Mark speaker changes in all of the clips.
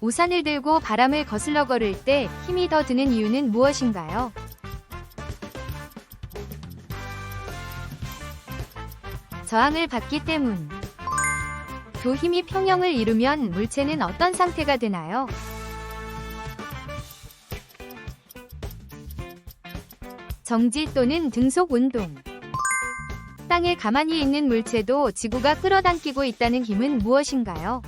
Speaker 1: 우산을 들고 바람을 거슬러 걸을 때 힘이 더 드는 이유는 무엇인가요? 저항을 받기 때문. 두 힘이 평형을 이루면 물체는 어떤 상태가 되나요? 정지 또는 등속 운동. 땅에 가만히 있는 물체도 지구가 끌어당기고 있다는 힘은 무엇인가요?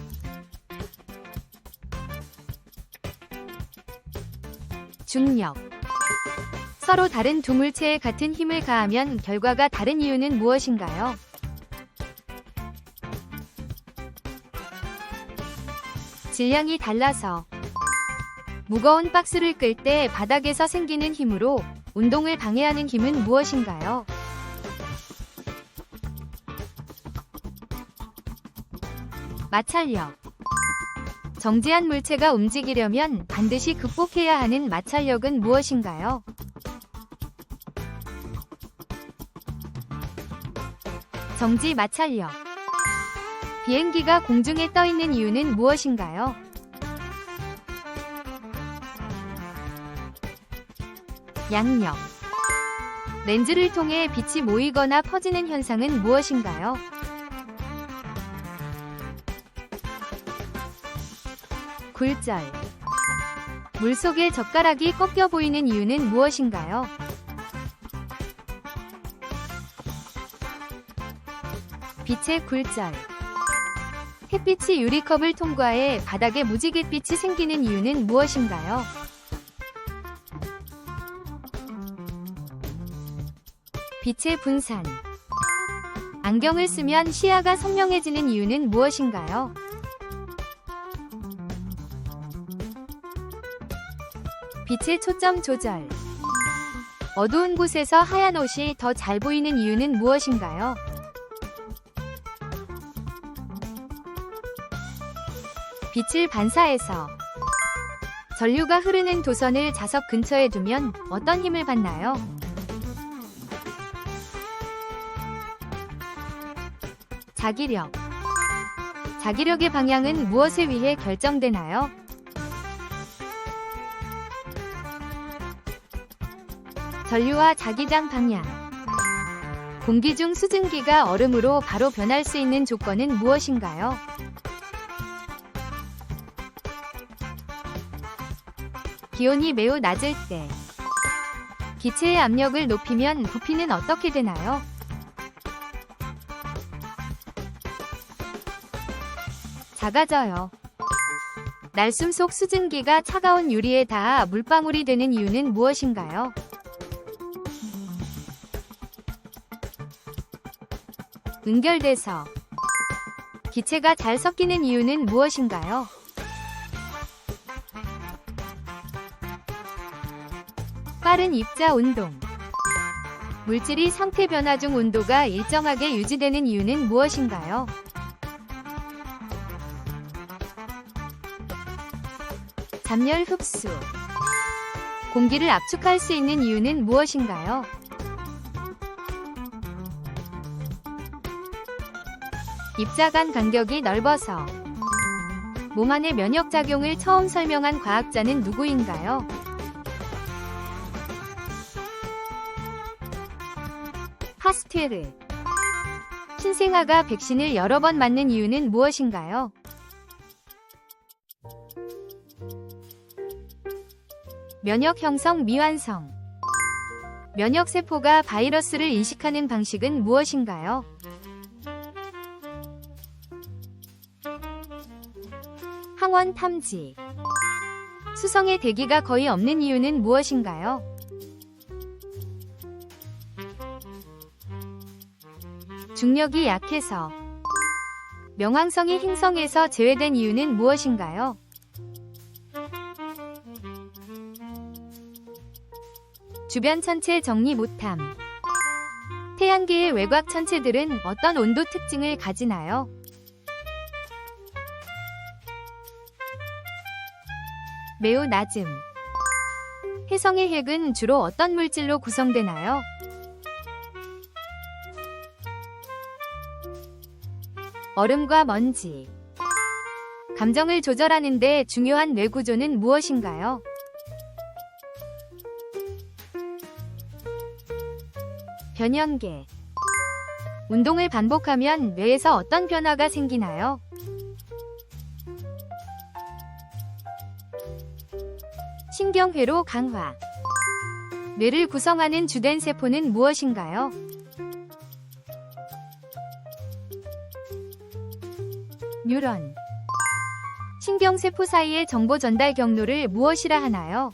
Speaker 1: 중력. 서로 다른 두 물체에 같은 힘을 가하면 결과가 다른 이유는 무엇인가요? 질량이 달라서. 무거운 박스를 끌 때 바닥에서 생기는 힘으로 운동을 방해하는 힘은 무엇인가요? 마찰력. 정지한 물체가 움직이려면 반드시 극복해야 하는 마찰력은 무엇인가요? 정지 마찰력. 비행기가 공중에 떠 있는 이유는 무엇인가요? 양력. 렌즈를 통해 빛이 모이거나 퍼지는 현상은 무엇인가요? 굴절. 물속에 젓가락이 꺾여 보이는 이유는 무엇인가요? 빛의 굴절. 햇빛이 유리컵을 통과해 바닥에 무지갯빛이 생기는 이유는 무엇인가요? 빛의 분산. 안경을 쓰면 시야가 선명해지는 이유는 무엇인가요? 빛의 초점 조절. 어두운 곳에서 하얀 옷이 더 잘 보이는 이유는 무엇인가요? 빛을 반사해서. 전류가 흐르는 도선을 자석 근처에 두면 어떤 힘을 받나요? 자기력. 자기력의 방향은 무엇에 의해 결정되나요? 전류와 자기장 방향. 공기 중 수증기가 얼음으로 바로 변할 수 있는 조건은 무엇인가요? 기온이 매우 낮을 때. 기체의 압력을 높이면 부피는 어떻게 되나요? 작아져요. 날숨 속 수증기가 차가운 유리에 닿아 물방울이 되는 이유는 무엇인가요? 응결돼서. 기체가 잘 섞이는 이유는 무엇인가요? 빠른 입자 운동. 물질이 상태 변화 중 온도가 일정하게 유지되는 이유는 무엇인가요? 잠열 흡수. 공기를 압축할 수 있는 이유는 무엇인가요? 입자간 간격이 넓어서. 몸 안의 면역작용을 처음 설명한 과학자는 누구인가요? 파스테르. 신생아가 백신을 여러 번 맞는 이유는 무엇인가요? 면역 형성 미완성. 면역세포가 바이러스를 인식하는 방식은 무엇인가요? 항원 탐지. 수성의 대기가 거의 없는 이유는 무엇인가요? 중력이 약해서. 명왕성이 행성에서 제외된 이유는 무엇인가요? 주변 천체 정리 못함. 태양계의 외곽 천체들은 어떤 온도 특징을 가지나요? 매우 낮음. 혜성의 핵은 주로 어떤 물질로 구성되나요? 얼음과 먼지. 감정을 조절하는 데 중요한 뇌 구조는 무엇인가요? 변형계. 운동을 반복하면 뇌에서 어떤 변화가 생기나요? 신경회로 강화. 뇌를 구성하는 주된 세포는 무엇인가요? 뉴런. 신경세포 사이의 정보 전달 경로를 무엇이라 하나요?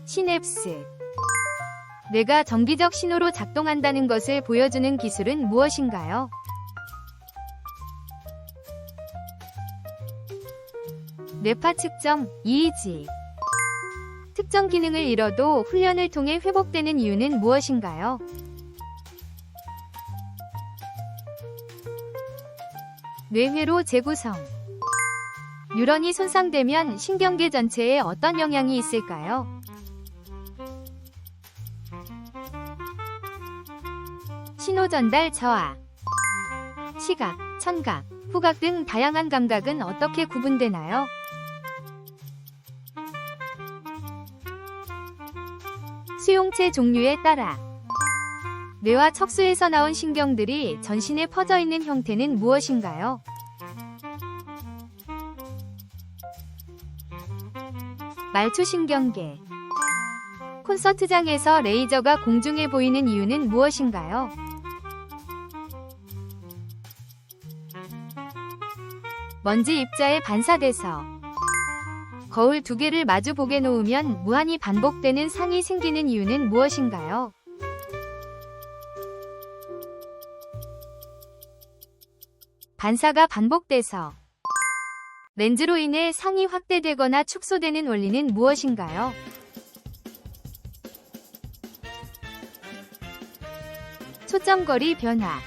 Speaker 1: 시냅스. 뇌가 정기적 신호로 작동한다는 것을 보여주는 기술은 무엇인가요? 뇌파 측정, EEG. 특정 기능을 잃어도 훈련을 통해 회복되는 이유는 무엇인가요? 뇌회로 재구성. 뉴런이 손상되면 신경계 전체에 어떤 영향이 있을까요? 신호전달 저하. 시각, 청각, 후각 등 다양한 감각은 어떻게 구분되나요? 수용체 종류에 따라. 뇌와 척수에서 나온 신경들이 전신에 퍼져 있는 형태는 무엇인가요? 말초신경계. 콘서트장에서 레이저가 공중에 보이는 이유는 무엇인가요? 먼지 입자에 반사돼서. 거울 두 개를 마주 보게 놓으면 무한히 반복되는 상이 생기는 이유는 무엇인가요? 반사가 반복돼서. 렌즈로 인해 상이 확대되거나 축소되는 원리는 무엇인가요? 초점거리 변화.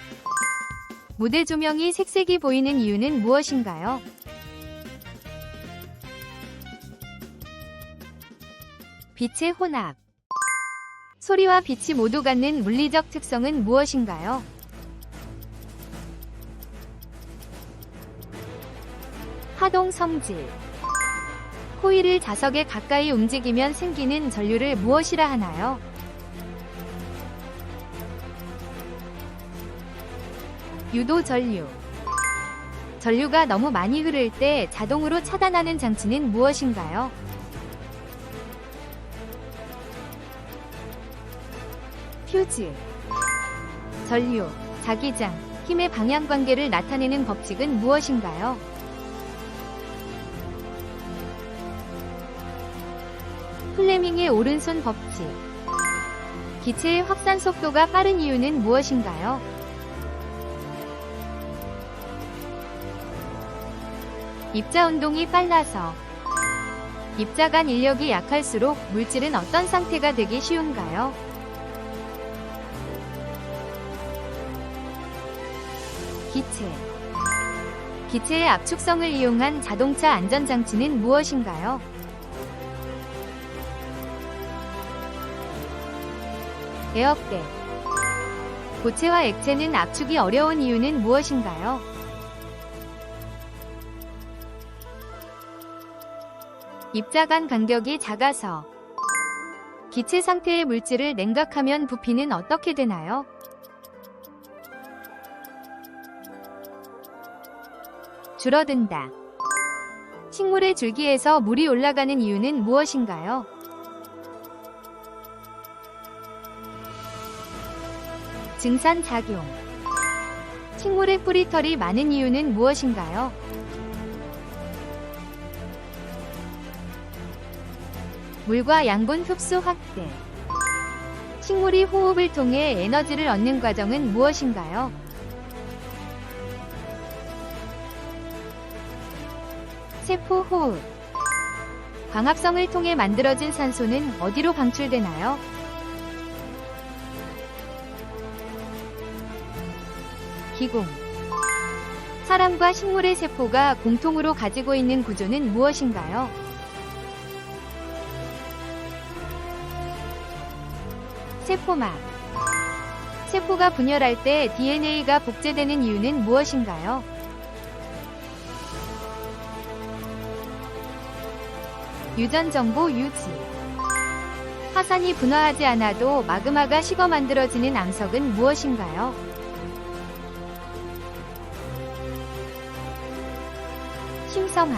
Speaker 1: 무대 조명이 색색이 보이는 이유는 무엇인가요? 빛의 혼합. 소리와 빛이 모두 갖는 물리적 특성은 무엇인가요? 하동 성질. 코일을 자석에 가까이 움직이면 생기는 전류를 무엇이라 하나요? 유도 전류. 전류가 너무 많이 흐를 때 자동으로 차단하는 장치는 무엇인가요? 퓨즈. 전류, 자기장, 힘의 방향관계를 나타내는 법칙은 무엇인가요? 플레밍의 오른손 법칙. 기체의 확산 속도가 빠른 이유는 무엇인가요? 입자 운동이 빨라서. 입자 간 인력이 약할수록 물질은 어떤 상태가 되기 쉬운가요? 기체. 기체의 압축성을 이용한 자동차 안전장치는 무엇인가요? 에어백. 고체와 액체는 압축이 어려운 이유는 무엇인가요? 입자 간 간격이 작아서. 기체 상태의 물질을 냉각하면 부피는 어떻게 되나요? 줄어든다. 식물의 줄기에서 물이 올라가는 이유는 무엇인가요? 증산작용. 식물의 뿌리털이 많은 이유는 무엇인가요? 물과 양분 흡수 확대. 식물이 호흡을 통해 에너지를 얻는 과정은 무엇인가요? 세포 호흡. 광합성을 통해 만들어진 산소는 어디로 방출되나요? 기공. 사람과 식물의 세포가 공통으로 가지고 있는 구조는 무엇인가요? 세포막. 세포가 분열할 때 DNA가 복제되는 이유는 무엇인가요? 유전 정보 유지. 화산이 분화하지 않아도 마그마가 식어 만들어지는 암석은 무엇인가요? 심성암.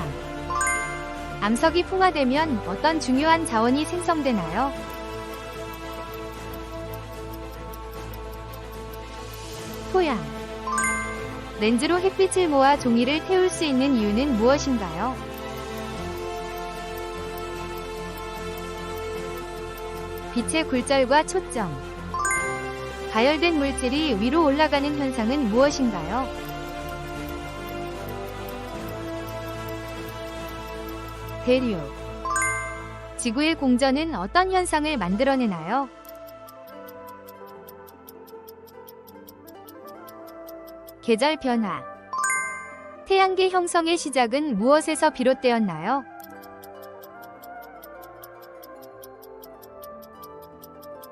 Speaker 1: 암석이 풍화되면 어떤 중요한 자원이 생성되나요? 토양. 렌즈로 햇빛을 모아 종이를 태울 수 있는 이유는 무엇인가요? 빛의 굴절과 초점. 가열된 물질이 위로 올라가는 현상은 무엇인가요? 대류. 지구의 공전은 어떤 현상을 만들어내나요? 계절 변화. 태양계 형성의 시작은 무엇에서 비롯되었나요?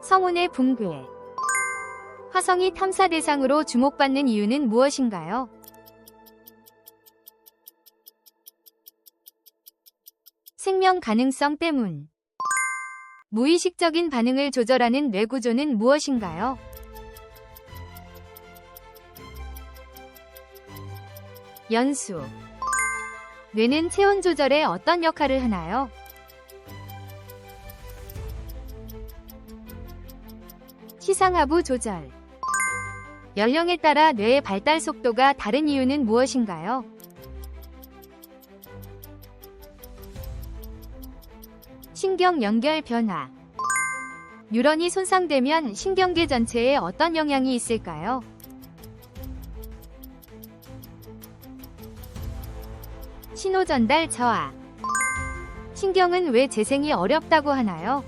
Speaker 1: 성운의 붕괴. 화성이 탐사 대상으로 주목받는 이유는 무엇인가요? 생명 가능성 때문. 무의식적인 반응을 조절하는 뇌 구조는 무엇인가요? 연수. 뇌는 체온 조절에 어떤 역할을 하나요? 시상하부 조절. 연령에 따라 뇌의 발달 속도가 다른 이유는 무엇인가요? 신경 연결 변화. 뉴런이 손상되면 신경계 전체에 어떤 영향이 있을까요? 신호 전달 저하. 신경은 왜 재생이 어렵다고 하나요?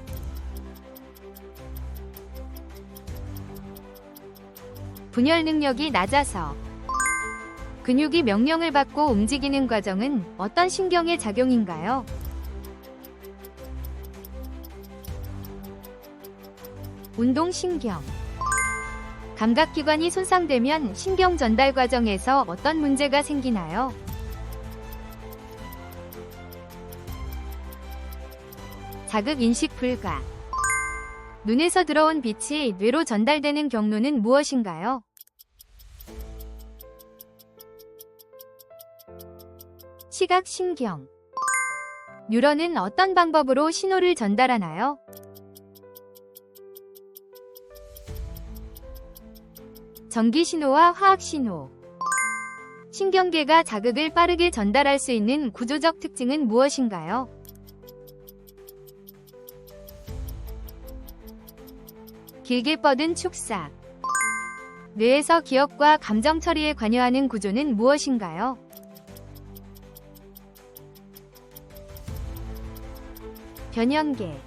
Speaker 1: 분열 능력이 낮아서. 근육이 명령을 받고 움직이는 과정은 어떤 신경의 작용인가요? 운동신경. 감각기관이 손상되면 신경 전달 과정에서 어떤 문제가 생기나요? 자극 인식 불가. 눈에서 들어온 빛이 뇌로 전달되는 경로는 무엇인가요? 시각신경. 뉴런은 어떤 방법으로 신호를 전달하나요? 전기신호와 화학신호. 신경계가 자극을 빠르게 전달할 수 있는 구조적 특징은 무엇인가요? 길게 뻗은 축삭. 뇌에서 기억과 감정 처리에 관여하는 구조는 무엇인가요? 변형계.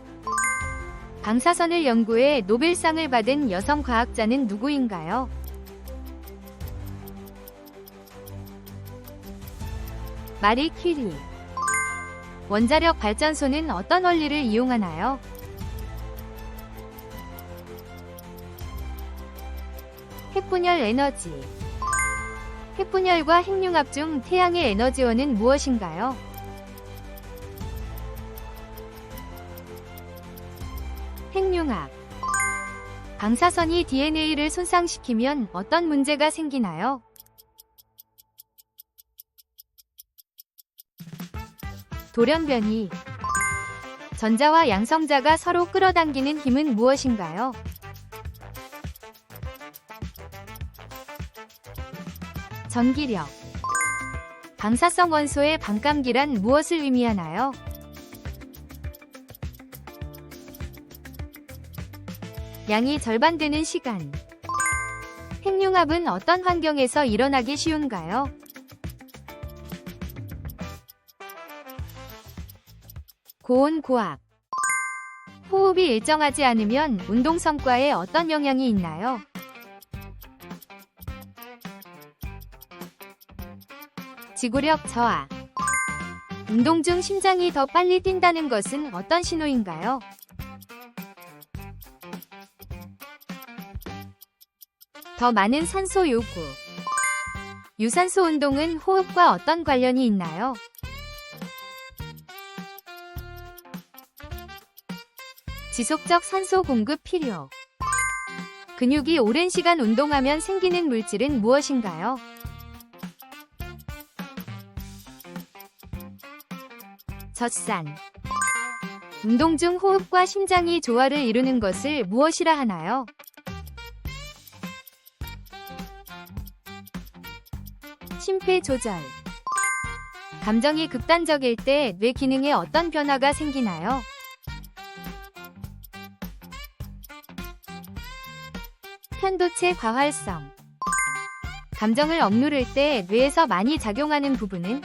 Speaker 1: 방사선을 연구해 노벨상을 받은 여성 과학자는 누구인가요? 마리 퀴리. 원자력 발전소는 어떤 원리를 이용하나요? 핵분열 에너지. 핵분열과 핵융합 중 태양의 에너지원은 무엇인가요? 핵융합. 방사선이 DNA를 손상시키면 어떤 문제가 생기나요? 돌연변이. 전자와 양성자가 서로 끌어당기는 힘은 무엇인가요? 전기력. 방사성 원소의 반감기란 무엇을 의미하나요? 양이 절반 되는 시간. 핵융합은 어떤 환경에서 일어나기 쉬운가요? 고온 고압. 호흡이 일정하지 않으면 운동 성과에 어떤 영향이 있나요? 지구력 저하. 운동 중 심장이 더 빨리 뛴다는 것은 어떤 신호인가요? 더 많은 산소 요구. 유산소 운동은 호흡과 어떤 관련이 있나요? 지속적 산소 공급 필요. 근육이 오랜 시간 운동하면 생기는 물질은 무엇인가요? 젖산. 운동 중 호흡과 심장이 조화를 이루는 것을 무엇이라 하나요? 심폐조절. 감정이 극단적일 때 뇌 기능에 어떤 변화가 생기나요? 편도체 과활성. 감정을 억누를 때 뇌에서 많이 작용하는 부분은?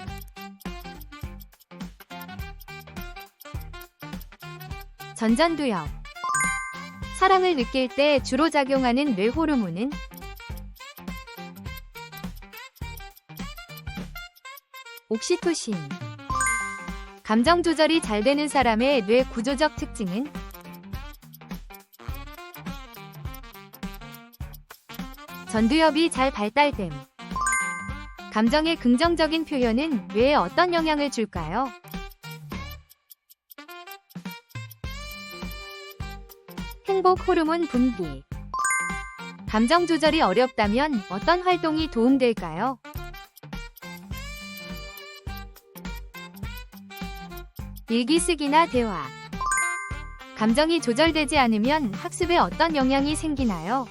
Speaker 1: 전전두엽. 사랑을 느낄 때 주로 작용하는 뇌 호르몬은? 옥시토신. 감정 조절이 잘 되는 사람의 뇌 구조적 특징은? 전두엽이 잘 발달됨. 감정의 긍정적인 표현은 뇌에 어떤 영향을 줄까요? 행복 호르몬 분비. 감정 조절이 어렵다면 어떤 활동이 도움될까요? 일기 쓰기나 대화. 감정이 조절되지 않으면 학습에 어떤 영향이 생기나요?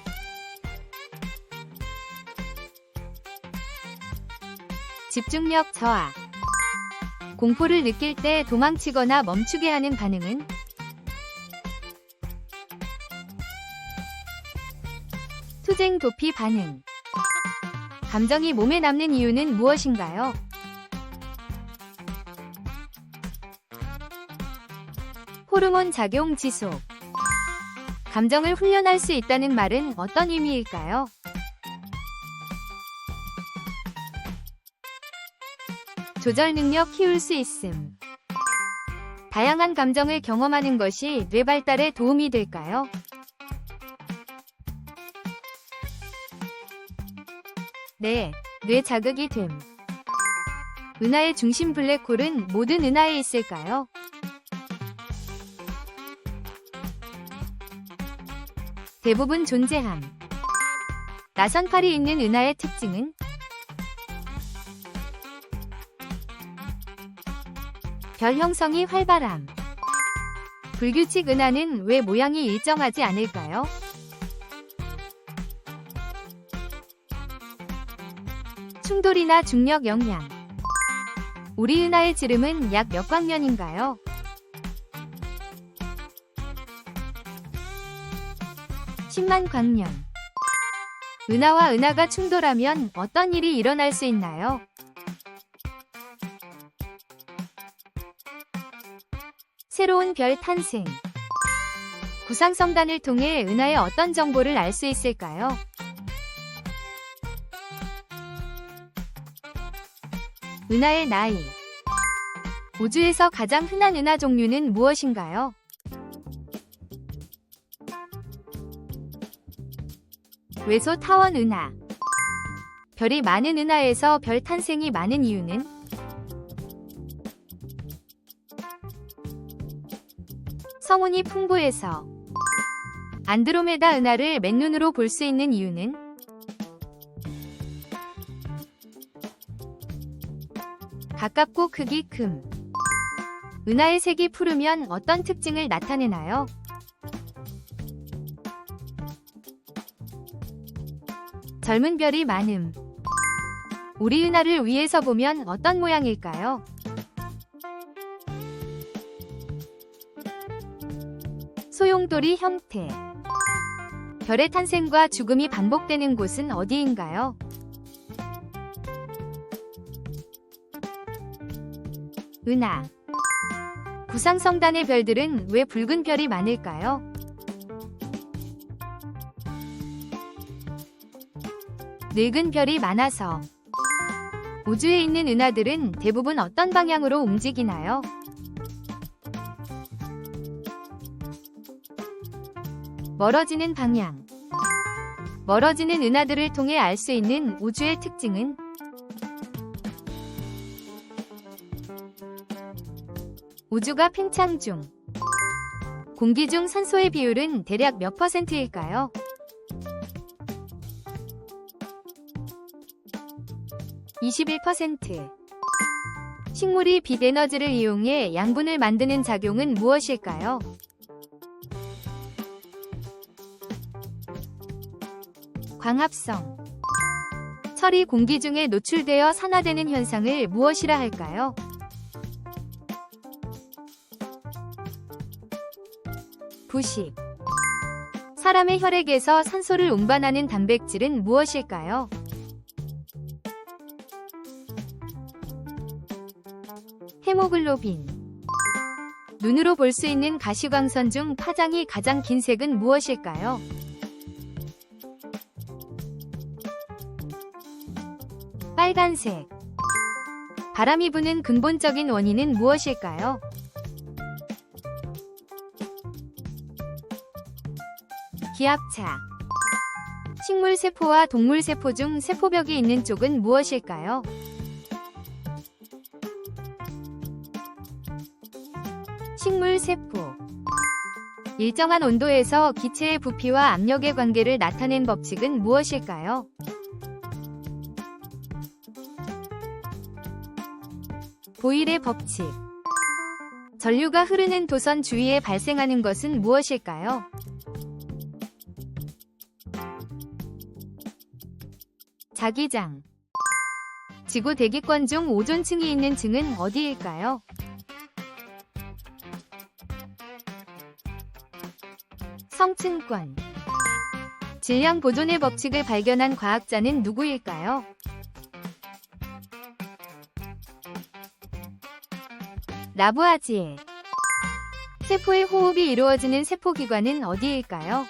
Speaker 1: 집중력 저하. 공포를 느낄 때 도망치거나 멈추게 하는 반응은? 투쟁 도피 반응. 감정이 몸에 남는 이유는 무엇인가요? 호르몬 작용 지속. 감정을 훈련할 수 있다는 말은 어떤 의미일까요? 조절 능력 키울 수 있음. 다양한 감정을 경험하는 것이 뇌 발달에 도움이 될까요? 네, 뇌 자극이 됨. 은하의 중심 블랙홀은 모든 은하에 있을까요? 대부분 존재함. 나선팔이 있는 은하의 특징은? 별 형성이 활발함. 불규칙 은하는 왜 모양이 일정하지 않을까요? 충돌이나 중력 영향. 우리 은하의 지름은 약 몇 광년인가요? (10만) 광년. 은하와 은하가 충돌하면 어떤 일이 일어날 수 있나요? 새로운 별 탄생. 구상성단을 통해 은하의 어떤 정보를 알 수 있을까요? 은하의 나이. 우주에서 가장 흔한 은하 종류는 무엇인가요? 외소 타원 은하. 별이 많은 은하에서 별 탄생이 많은 이유는? 성운이 풍부해서. 안드로메다 은하를 맨눈으로 볼 수 있는 이유는? 가깝고 크기 큼. 은하의 색이 푸르면 어떤 특징을 나타내나요? 젊은 별이 많음. 우리 은하를 위에서 보면 어떤 모양일까요? 소용돌이 형태. 별의 탄생과 죽음이 반복되는 곳은 어디인가요? 은하. 구상성단의 별들은 왜 붉은 별이 많을까요? 늙은 별이 많아서. 우주에 있는 은하들은 대부분 어떤 방향으로 움직이나요? 멀어지는 방향. 멀어지는 은하들을 통해 알 수 있는 우주의 특징은? 우주가 팽창 중. 공기 중 산소의 비율은 대략 몇 %일까요? 21%. 식물이 빛 에너지를 이용해 양분을 만드는 작용은 무엇일까요? 광합성. 철이 공기 중에 노출되어 산화되는 현상을 무엇이라 할까요? 부식. 사람의 혈액에서 산소를 운반하는 단백질은 무엇일까요? 헤모글로빈. 눈으로 볼 수 있는 가시광선 중 파장이 가장 긴 색은 무엇일까요? 빨간색. 바람이 부는 근본적인 원인은 무엇일까요? 기압차. 식물 세포와 동물 세포 중 세포벽이 있는 쪽은 무엇일까요? 식물 세포. 일정한 온도에서 기체의 부피와 압력의 관계를 나타낸 법칙은 무엇일까요? 보일의 법칙. 전류가 흐르는 도선 주위에 발생하는 것은 무엇일까요? 자기장. 지구 대기권 중 오존층이 있는 층은 어디일까요? 성층권. 질량 보존의 법칙을 발견한 과학자는 누구일까요? 라부아지에. 세포의 호흡이 이루어지는 세포기관은 어디일까요?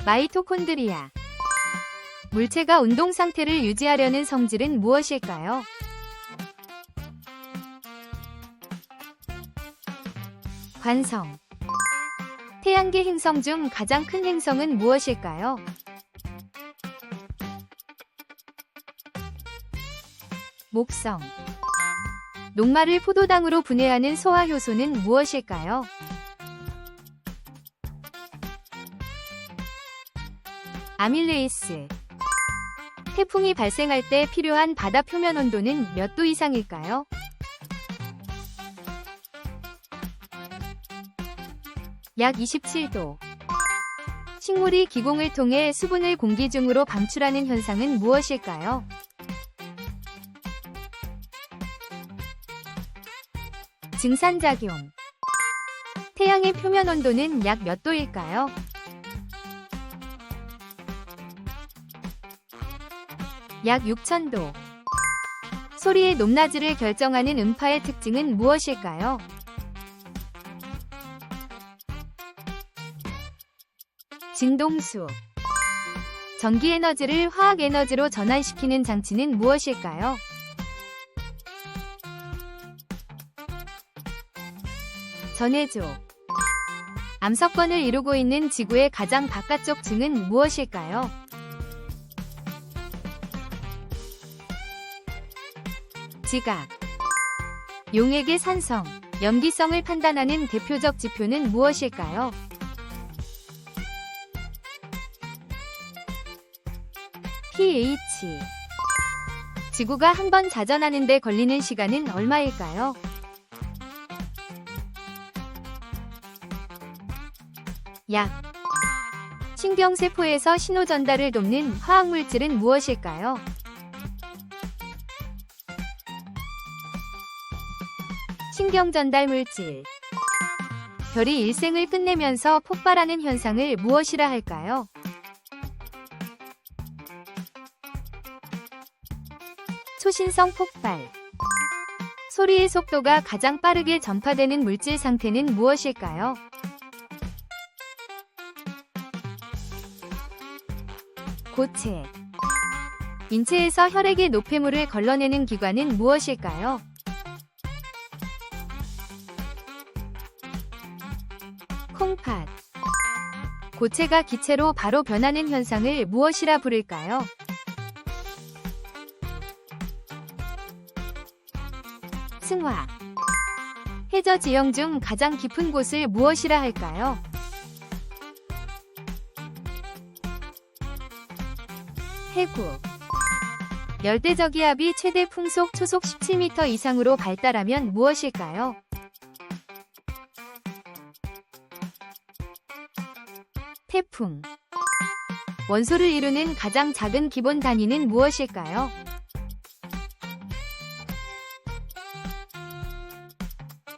Speaker 1: 마이토콘드리아. 물체가 운동 상태를 유지하려는 성질은 무엇일까요? 관성. 태양계 행성 중 가장 큰 행성은 무엇일까요? 목성. 녹말을 포도당으로 분해하는 소화효소는 무엇일까요? 아밀레이스. 태풍이 발생할 때 필요한 바다 표면 온도는 몇 도 이상일까요? 약 27도. 식물이 기공을 통해 수분을 공기 중으로 방출하는 현상은 무엇일까요? 증산작용. 태양의 표면 온도는 약 몇 도일까요? 약 6000도. 소리의 높낮이를 결정하는 음파의 특징은 무엇일까요? 진동수. 전기 에너지를 화학 에너지로 전환시키는 장치는 무엇일까요? 전해조. 암석권을 이루고 있는 지구의 가장 바깥쪽 층은 무엇일까요? 지각. 용액의 산성, 염기성을 판단하는 대표적 지표는 무엇일까요? pH. 지구가 한 번 자전하는 데 걸리는 시간은 얼마일까요? 약. 신경세포에서 신호 전달을 돕는 화학물질은 무엇일까요? 신경전달물질. 별이 일생을 끝내면서 폭발하는 현상을 무엇이라 할까요? 초신성 폭발. 소리의 속도가 가장 빠르게 전파되는 물질 상태는 무엇일까요? 고체. 인체에서 혈액의 노폐물을 걸러내는 기관은 무엇일까요? 충팥. 고체가 기체로 바로 변하는 현상을 무엇이라 부를까요? 승화. 해저 지형 중 가장 깊은 곳을 무엇이라 할까요? 해구. 열대저기압이 최대 풍속 초속 17m 이상으로 발달하면 무엇일까요? 태풍. 원소를 이루는 가장 작은 기본 단위는 무엇일까요?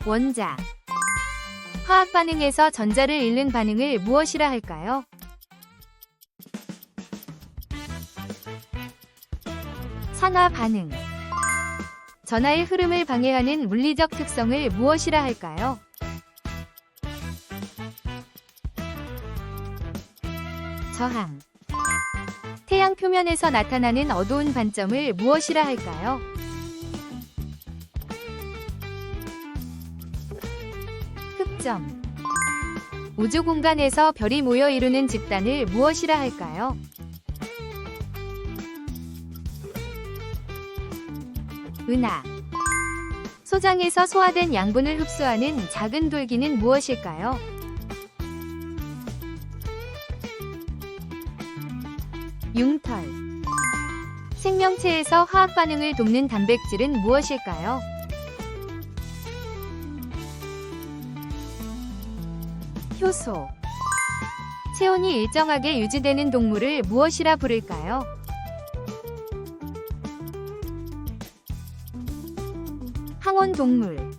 Speaker 1: 원자. 화학 반응에서 전자를 잃는 반응을 무엇이라 할까요? 산화 반응. 전하의 흐름을 방해하는 물리적 특성을 무엇이라 할까요? 저항. 태양 표면에서 나타나는 어두운 반점을 무엇이라 할까요? 흑점. 우주 공간에서 별이 모여 이루는 집단을 무엇이라 할까요? 은하. 소장에서 소화된 양분을 흡수하는 작은 돌기는 무엇일까요? 융털. 생명체에서 화학 반응을 돕는 단백질은 무엇일까요? 효소. 체온이 일정하게 유지되는 동물을 무엇이라 부를까요? 항온동물.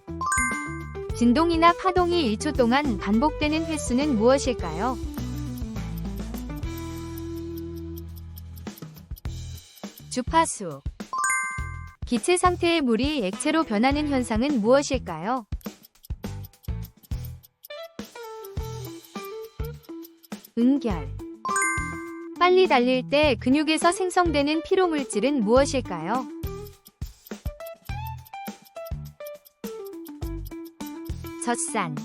Speaker 1: 진동이나 파동이 1초 동안 반복되는 횟수는 무엇일까요? 주파수. 기체 상태의 물이 액체로 변하는 현상은 무엇일까요? 응결. 빨리 달릴 때 근육에서 생성되는 피로물질은 무엇일까요? 젖산.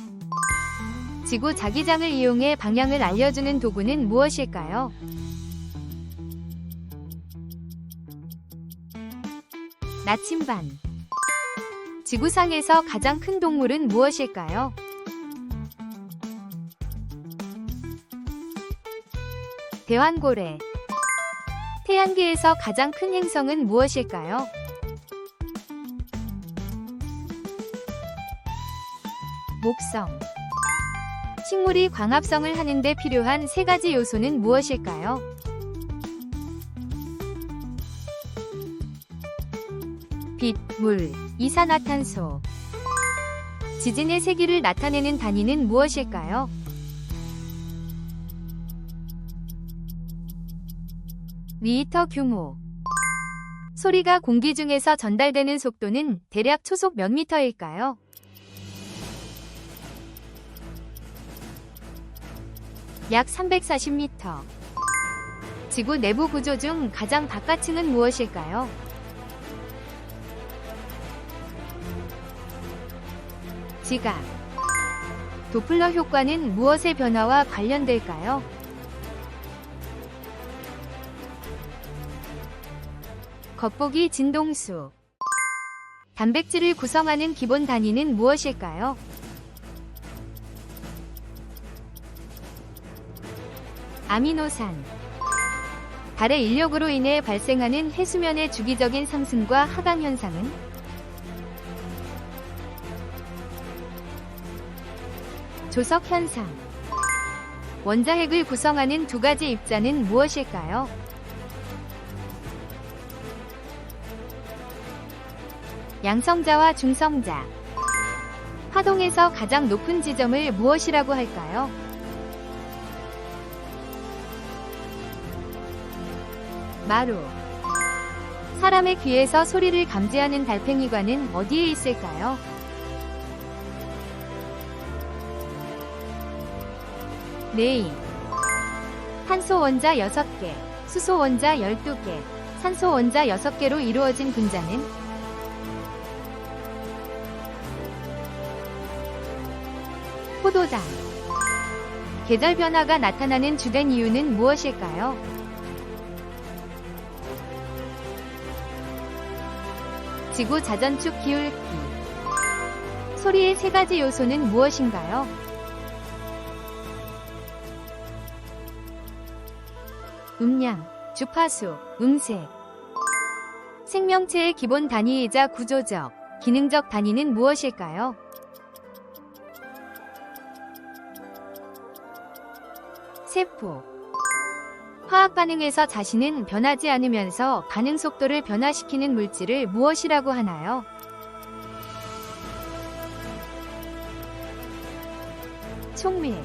Speaker 1: 지구 자기장을 이용해 방향을 알려주는 도구는 무엇일까요? 나침반. 지구상에서 가장 큰 동물은 무엇일까요? 대왕고래. 태양계에서 가장 큰 행성은 무엇일까요? 목성. 식물이 광합성을 하는데 필요한 세 가지 요소는 무엇일까요? 빛, 물, 이산화탄소. 지진의 세기를 나타내는 단위는 무엇일까요? 리히터 규모. 소리가 공기 중에서 전달되는 속도는 대략 초속 몇 미터일까요? 약 340m. 지구 내부 구조 중 가장 바깥층은 무엇일까요? 지각. 도플러 효과는 무엇의 변화와 관련될까요? 겉보기 진동수. 단백질을 구성하는 기본 단위는 무엇일까요? 아미노산. 달의 인력으로 인해 발생하는 해수면의 주기적인 상승과 하강 현상은? 조석 현상. 원자핵을 구성하는 두 가지 입자는 무엇일까요? 양성자와 중성자. 화동에서 가장 높은 지점을 무엇이라고 할까요? 마루. 사람의 귀에서 소리를 감지하는 달팽이관은 어디에 있을까요? 네이. 탄소 원자 6개, 수소 원자 12개, 산소 원자 6개로 이루어진 분자는? 포도당. 계절 변화가 나타나는 주된 이유는 무엇일까요? 지구 자전축 기울기. 소리의 세 가지 요소는 무엇인가요? 음량, 주파수, 음색. 생명체의 기본 단위이자 구조적, 기능적 단위는 무엇일까요? 세포. 화학 반응에서 자신은 변하지 않으면서 반응 속도를 변화시키는 물질을 무엇이라고 하나요? 촉매.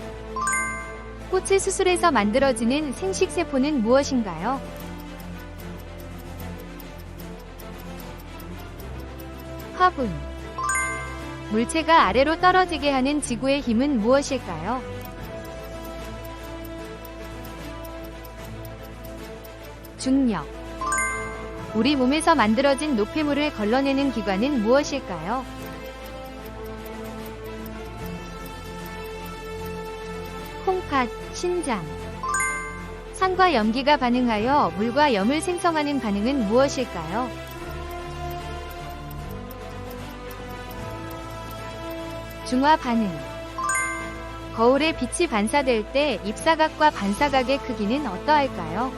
Speaker 1: 꽃의 수술에서 만들어지는 생식세포는 무엇인가요? 화분. 물체가 아래로 떨어지게 하는 지구의 힘은 무엇일까요? 중력. 우리 몸에서 만들어진 노폐물을 걸러내는 기관은 무엇일까요? 콩팥, 신장. 산과 염기가 반응하여 물과 염을 생성하는 반응은 무엇일까요? 중화 반응. 거울에 빛이 반사될 때 입사각과 반사각의 크기는 어떠할까요?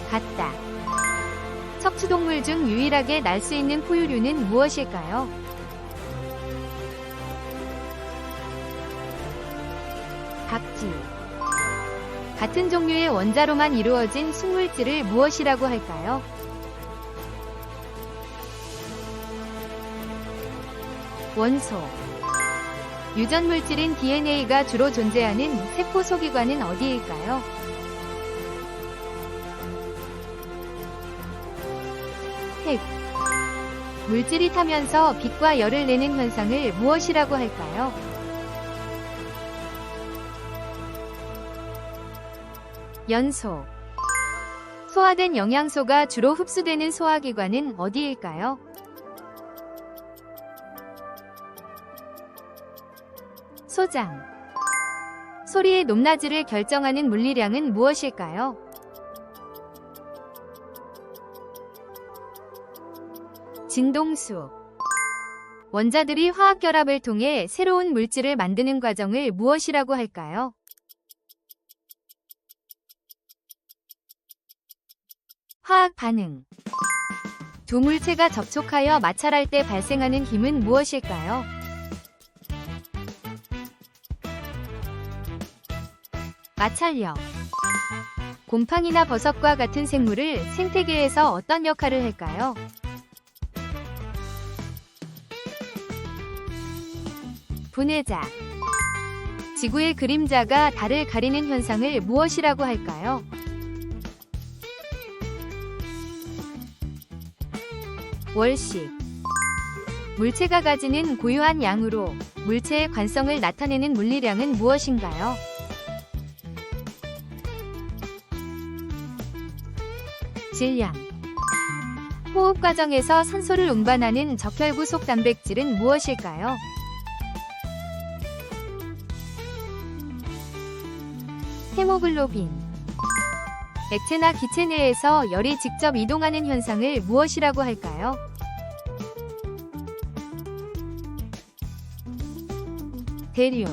Speaker 1: 같다. 척추동물 중 유일하게 날 수 있는 포유류는 무엇일까요? 박쥐. 같은 종류의 원자로만 이루어진 순물질을 무엇이라고 할까요? 원소. 유전물질인 DNA가 주로 존재하는 세포 소기관은 어디일까요? 핵. 물질이 타면서 빛과 열을 내는 현상을 무엇이라고 할까요? 연소. 소화된 영양소가 주로 흡수되는 소화기관은 어디일까요? 소장. 소리의 높낮이를 결정하는 물리량은 무엇일까요? 진동수. 원자들이 화학결합을 통해 새로운 물질을 만드는 과정을 무엇이라고 할까요? 화학 반응. 두 물체가 접촉하여 마찰할 때 발생하는 힘은 무엇일까요? 마찰력. 곰팡이나 버섯과 같은 생물을 생태계에서 어떤 역할을 할까요? 분해자. 지구의 그림자가 달을 가리는 현상을 무엇이라고 할까요? 월식. 물체가 가지는 고유한 양으로 물체의 관성을 나타내는 물리량은 무엇인가요? 질량. 호흡 과정에서 산소를 운반하는 적혈구 속 단백질은 무엇일까요? 헤모글로빈. 액체나 기체 내에서 열이 직접 이동하는 현상을 무엇이라고 할까요? 대류.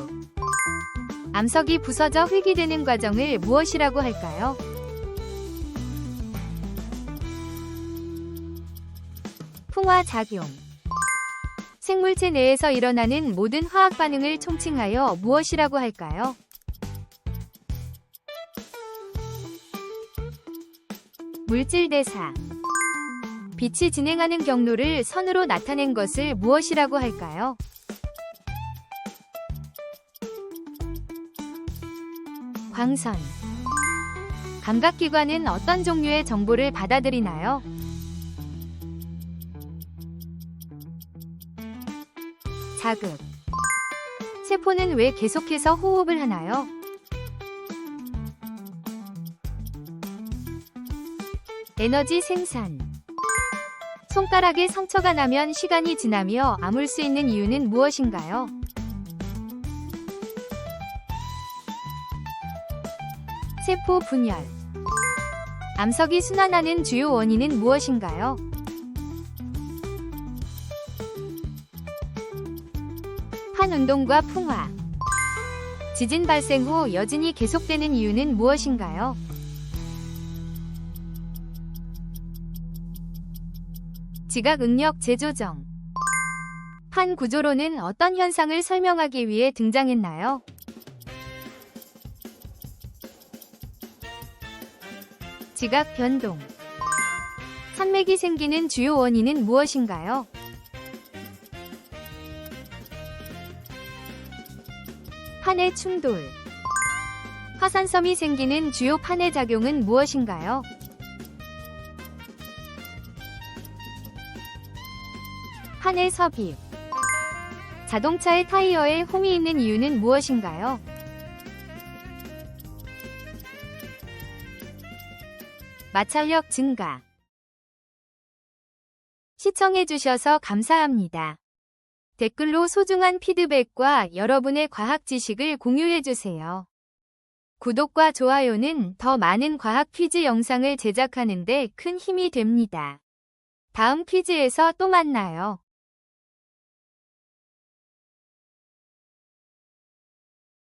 Speaker 1: 암석이 부서져 흙이 되는 과정을 무엇이라고 할까요? 풍화작용. 생물체 내에서 일어나는 모든 화학 반응을 총칭하여 무엇이라고 할까요? 물질대사. 빛이 진행하는 경로를 선으로 나타낸 것을 무엇이라고 할까요? 광선. 감각기관은 어떤 종류의 정보를 받아들이나요? 자극. 세포는 왜 계속해서 호흡을 하나요? 에너지 생산. 손가락에 상처가 나면 시간이 지나며 아물 수 있는 이유는 무엇인가요? 세포 분열. 암석이 순환하는 주요 원인은 무엇인가요? 판 운동과 풍화. 지진 발생 후 여진이 계속되는 이유는 무엇인가요? 지각 응력 재조정. 판 구조로는 어떤 현상을 설명하기 위해 등장했나요? 지각 변동. 산맥이 생기는 주요 원인은 무엇인가요? 판의 충돌. 화산섬이 생기는 주요 판의 작용은 무엇인가요? 판의 섭입. 자동차의 타이어에 홈이 있는 이유는 무엇인가요? 마찰력 증가. 시청해주셔서 감사합니다. 댓글로 소중한 피드백과 여러분의 과학 지식을 공유해주세요. 구독과 좋아요는 더 많은 과학 퀴즈 영상을 제작하는 데 큰 힘이 됩니다. 다음 퀴즈에서 또 만나요.